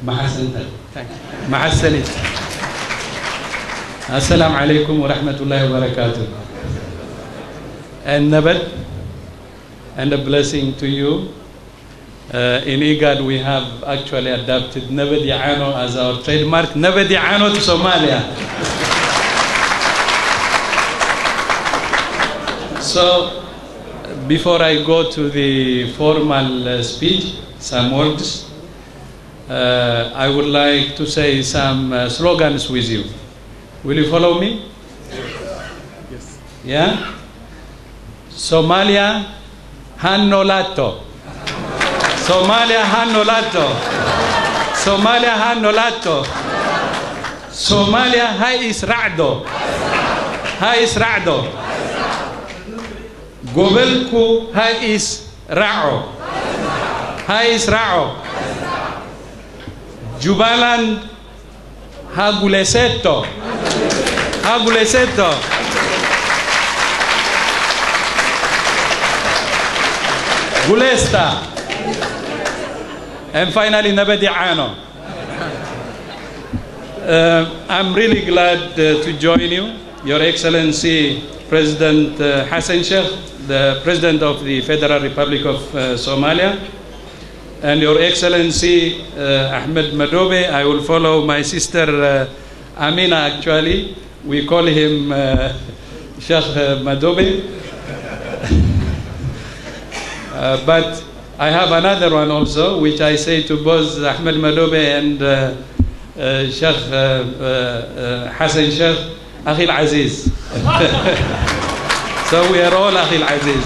محسنت. محسنت. السلام عليكم ورحمة الله وبركاته. And Nabad, and a blessing to you. In IGAD we have actually adopted Nabadiano as our trademark. Nabadiano to Somalia. So, before I go to the formal speech, some words, I would like to say some slogans with you. Will you follow me? Yes. Yeah? Somalia Hanolato. Somalia Hanolato. Somalia Hanolato. Somalia Hais Rado. Hais Rado. Gobelku Hais Rao. Hais Rao. Jubaland Haguleseto. Haguleseto. Gulesta. And finally, Nabadiano. I'm really glad to join you, Your Excellency President Hassan Sheikh, the President of the Federal Republic of Somalia, and Your Excellency Ahmed Madobe. I will follow my sister Amina, actually. We call him Sheikh Madobe. But I have another one also, which I say to both Ahmed Madobe and Sheikh Hassan Sheikh, Akhil Aziz. So we are all Akhil Aziz.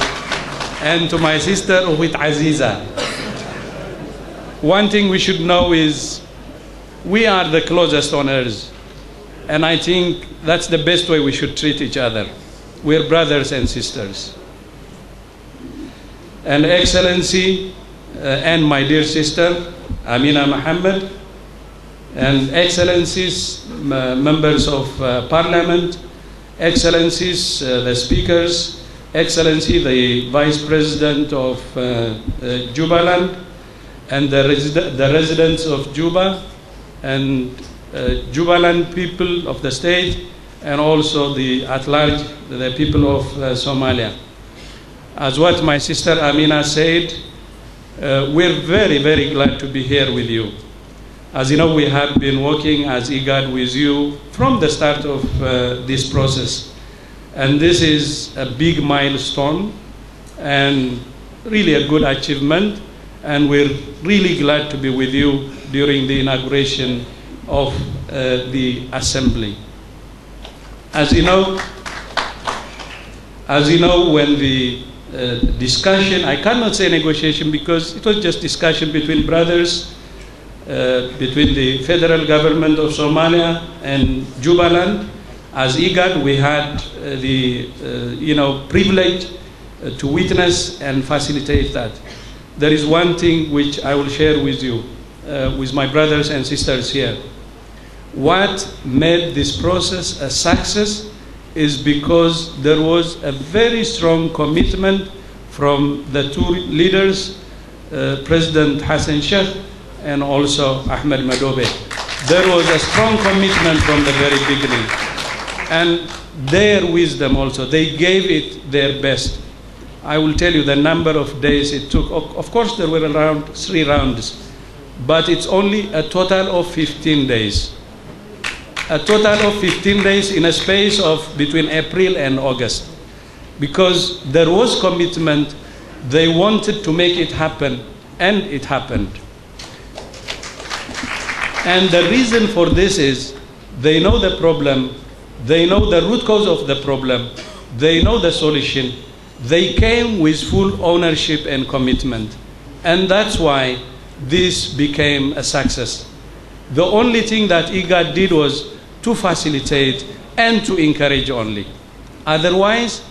And to my sister, Uhit Aziza. One thing we should know is we are the closest on earth. And I think that's the best way we should treat each other. We're brothers and sisters. And Excellency and my dear sister, Amina Mohammed, and Excellencies, members of Parliament, Excellencies, the speakers, Excellency, the Vice President of Jubaland, and the residents of Juba, and Jubaland people of the state, and also at large, the people of Somalia. As what my sister Amina said, we're very, very glad to be here with you. As you know, we have been working as IGAD with you from the start of this process. And this is a big milestone and really a good achievement. And we're really glad to be with you during the inauguration of the Assembly. As you know, when the discussion, I cannot say negotiation because it was just discussion between brothers, between the federal government of Somalia and Jubaland. As IGAD, we had the privilege to witness and facilitate that. There is one thing which I will share with you, with my brothers and sisters here. What made this process a success is because there was a very strong commitment from the two leaders, President Hassan Sheikh and also Ahmed Madobe. There was a strong commitment from the very beginning. And their wisdom also, they gave it their best. I will tell you the number of days it took. Of course, there were around 3 rounds, but it's only a total of 15 days. A total of 15 days in a space of between April and August. Because there was commitment, they wanted to make it happen, and it happened. And the reason for this is, they know the problem, they know the root cause of the problem, they know the solution, they came with full ownership and commitment. And that's why this became a success. The only thing that IGAD did was to facilitate and to encourage only. Otherwise,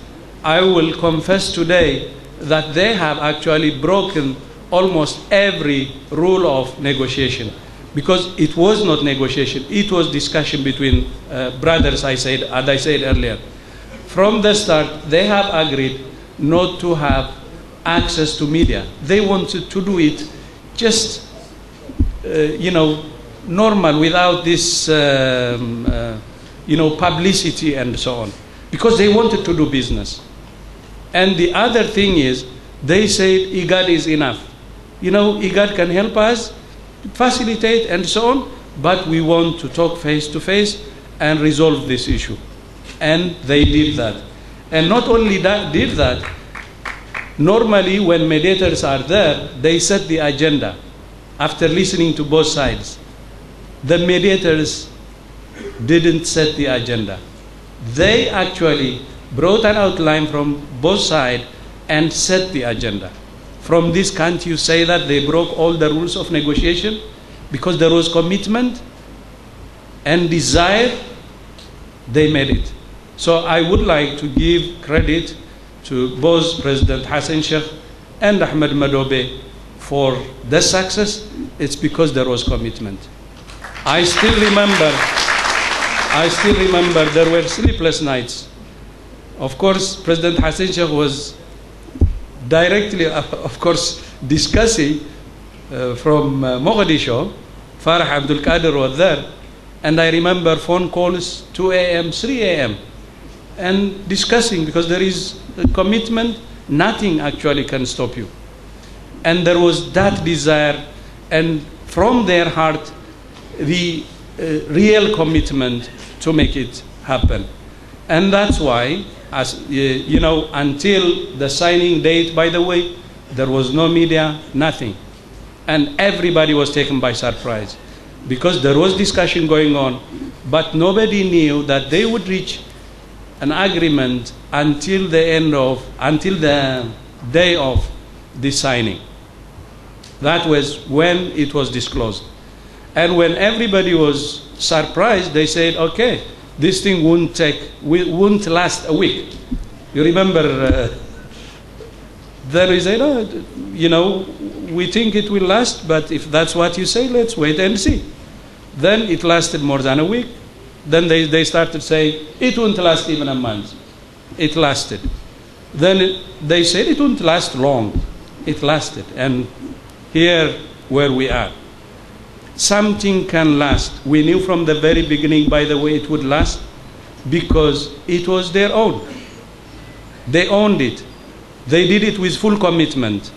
I will confess today that they have actually broken almost every rule of negotiation, because it was not negotiation, it was discussion between brothers, as I said earlier. From the start, they have agreed not to have access to media. They wanted to do it just, normal, without this, publicity and so on, because they wanted to do business. And the other thing is, they said IGAD is enough. IGAD can help us facilitate and so on, but we want to talk face to face and resolve this issue. And they did that. And not only did that, normally when mediators are there, they set the agenda after listening to both sides. The mediators didn't set the agenda. They actually brought an outline from both sides and set the agenda. From this, can't you say that they broke all the rules of negotiation? Because there was commitment and desire, they made it. So I would like to give credit to both President Hassan Sheikh and Ahmed Madobe for the success. It's because there was commitment. I still remember there were sleepless nights. Of course, President Hassan Sheikh was directly, of course, discussing from Mogadishu. Farah Abdul Qadir was there. And I remember phone calls 2 a.m., 3 a.m. and discussing, because there is a commitment, nothing actually can stop you. And there was that desire, and from their heart, the real commitment to make it happen. And that's why, as until the signing date, by the way, there was no media, nothing. And everybody was taken by surprise, because there was discussion going on, but nobody knew that they would reach an agreement until the day of the signing. That was when it was disclosed. And when everybody was surprised, they said, okay, this thing won't last a week. You remember, then we said, we think it will last, but if that's what you say, let's wait and see. Then it lasted more than a week. Then they started saying, it won't last even a month. It lasted. Then they said it won't last long. It lasted. And here where we are. Something can last. We knew from the very beginning, by the way, it would last, because it was their own. They owned it. They did it with full commitment.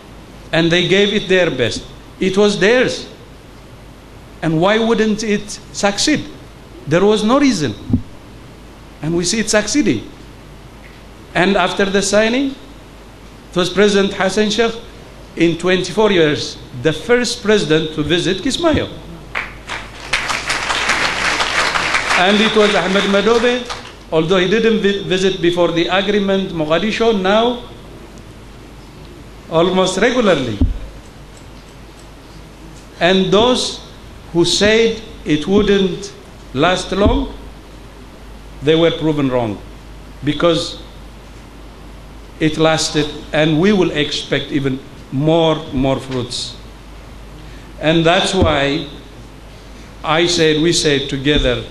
And they gave it their best. It was theirs. And why wouldn't it succeed? There was no reason. And we see it succeeding. And after the signing, it was President Hassan Sheikh, in 24 years, the first president to visit Kismayo. And it was Ahmed Madobe, although he didn't visit before the agreement, Mogadishu, now almost regularly. And those who said it wouldn't last long, they were proven wrong, because it lasted, and we will expect even more fruits. And that's why we said together,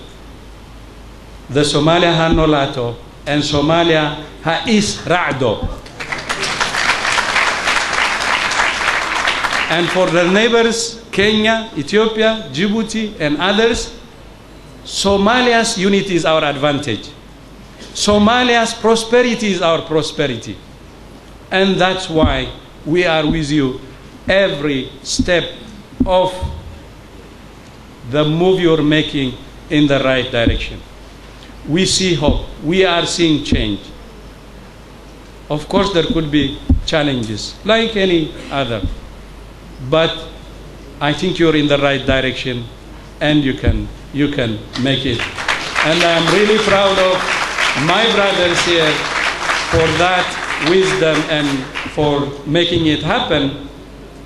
the Somalia ha nolato and Somalia ha is ra'do. And for the neighbors, Kenya, Ethiopia, Djibouti, and others, Somalia's unity is our advantage. Somalia's prosperity is our prosperity. And that's why we are with you every step of the move you're making in the right direction. We see hope. We are seeing change. Of course, there could be challenges, like any other. But I think you're in the right direction, and you can make it. And I'm really proud of my brothers here for that wisdom and for making it happen.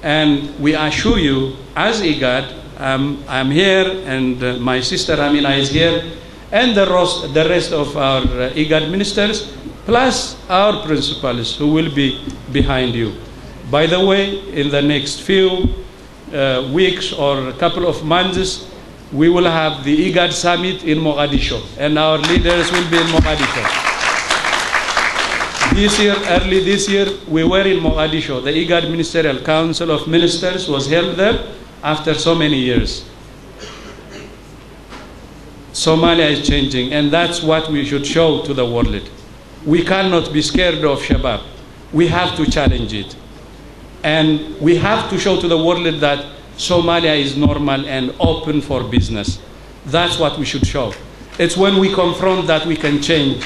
And we assure you, as IGAD, I'm here, and my sister Amina is here, and the rest of our IGAD ministers, plus our principals who will be behind you. By the way, in the next few weeks or a couple of months, we will have the IGAD summit in Mogadishu, and our leaders will be in Mogadishu. Early this year, we were in Mogadishu. The IGAD Ministerial Council of Ministers was held there after so many years. Somalia is changing, and that's what we should show to the world. We cannot be scared of Shabab. We have to challenge it. And we have to show to the world that Somalia is normal and open for business. That's what we should show. It's when we confront that we can change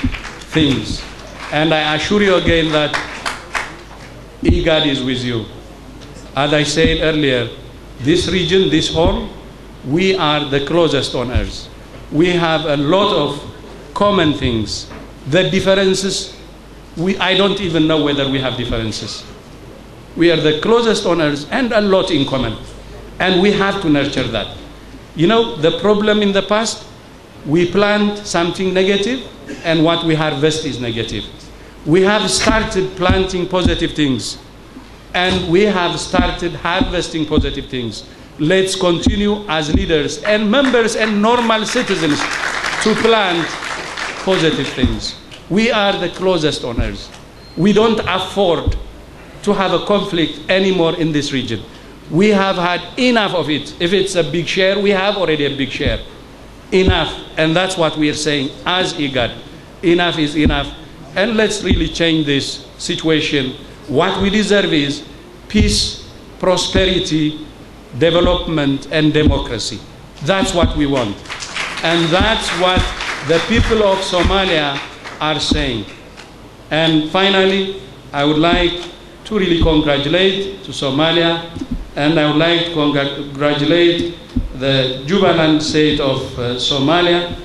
things. And I assure you again that IGAD is with you. As I said earlier, this region, this whole, we are the closest on earth. We have a lot of common things. The differences, I don't even know whether we have differences. We are the closest on earth and a lot in common. And we have to nurture that. You know, the problem in the past, we plant something negative and what we harvest is negative. We have started planting positive things and we have started harvesting positive things. Let's continue as leaders and members and normal citizens to plant positive things. We are the closest on earth. We don't afford to have a conflict anymore in this region. We have had enough of it. If it's a big share, we have already a big share. Enough. And that's what we are saying as IGAD. Enough is enough. And let's really change this situation. What we deserve is peace, prosperity, development, and democracy. That's what we want. And that's what the people of Somalia are saying. And finally, I would like to really congratulate to Somalia, and I would like to congratulate the Jubaland state of Somalia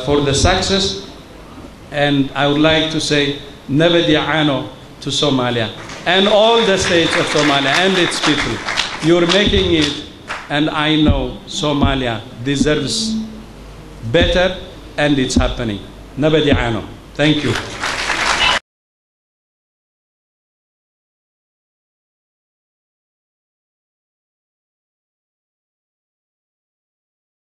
for the success. And I would like to say, dibadda to Somalia and all the states of Somalia and its people. You're making it, and I know Somalia deserves better, and it's happening. Dibadda. Thank you.